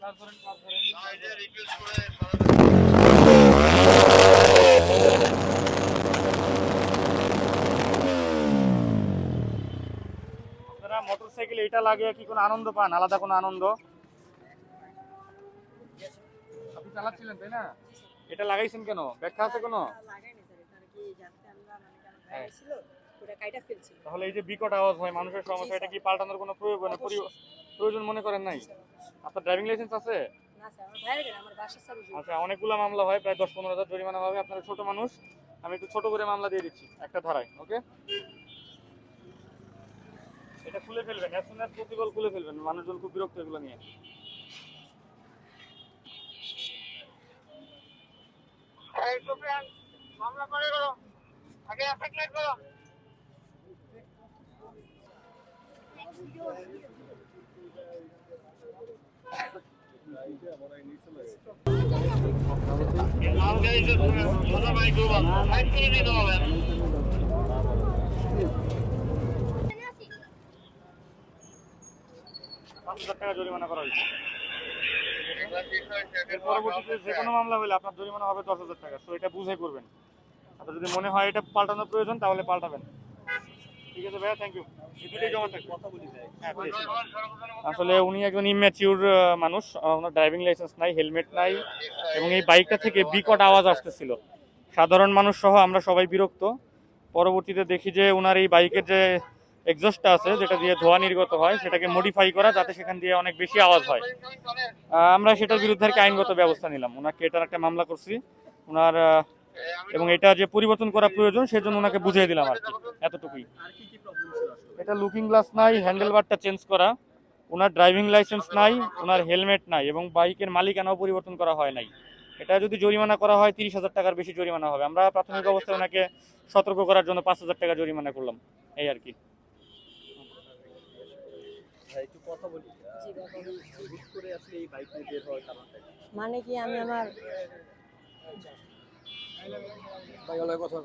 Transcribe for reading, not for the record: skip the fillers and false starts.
আপনারা মোটরসাইকেল এটা লাগিয়ে কি কোনো আনন্দ পান, আলাদা কোনো আনন্দ? আপনি চালাচ্ছিলেন তাই না? এটা লাগাইছেন কেন, ব্যাখ্যা আছে কোনো? তাহলে এই যে বিকট আওয়াজ হয়, মানুষের সমস্যা, এটা কি পাল্টানোর কোনো প্রয়োজন মনে করেন নাই? আপনার ড্রাইভিং লাইসেন্স আছে? আচ্ছা, অনেকগুলো মামলা হয়, প্রায় 10-15,000 জরিমানা হবে। আপনারা ছোট মানুষ, আমি একটু ছোট করে মামলা দিয়ে দিচ্ছি একটা ধারায়। ওকে, এটা খুলে ফেলবেন, অ্যাজ সুন অ্যাজ পসিবল খুলে ফেলবেন, মানুষজন খুব বিরক্ত এগুলো নিয়ে। মামলা করে করো, আগে অ্যাফেক্ট করো। টাকা জরিমানা করা হয়েছে। এর পরবর্তীতে যে কোনো মামলা হলে আপনার জরিমানা হবে 10,000 টাকা। তো এটা বুঝে করবেন। আপনার যদি মনে হয় এটা পাল্টানোর প্রয়োজন তাহলে পাল্টাবেন। ঠিক আছে ভাইয়া, থ্যাংক ইউ। দুটোই জমা থাকবে। আসলে উনি একজন ইম্যাচিউর মানুষ, ওনার ড্রাইভিং লাইসেন্স নাই, হেলমেট নাই, এবং এই বাইকটা থেকে বিকট আওয়াজ আসতেছিল। সাধারণ মানুষ সহ আমরা সবাই বিরক্ত। পরবর্তীতে দেখি যে ওনার এই বাইকের যে এক্সস্টটা আছে, যেটা দিয়ে ধোঁয়া নির্গত হয়, সেটাকে মডিফাই করা যাতে সেখান দিয়ে অনেক বেশি আওয়াজ হয়। আমরা সেটার বিরুদ্ধে আর কি আইনগত ব্যবস্থা নিলাম, ওনাকে এটার একটা মামলা করছি ওনার, এবং এটা যে পরিবর্তন করা প্রয়োজন সেজন্য ওনাকে বুঝিয়ে দিলাম আর কি, এতটুকুই। এটা লুকিং গ্লাস নাই, হ্যান্ডেল বারটা চেঞ্জ করা, ওনার ড্রাইভিং লাইসেন্স নাই, ওনার হেলমেট নাই, এবং বাইকের মালিকানাও পরিবর্তন করা হয় নাই। এটা যদি জরিমানা করা হয় 30,000 টাকার বেশি জরিমানা হবে। আমরা প্রাথমিক অবস্থায় ওনাকে সতর্ক করার জন্য 5,000 টাকা জরিমানা করলাম, এই আর কি। মানে কি আমি আমার কথা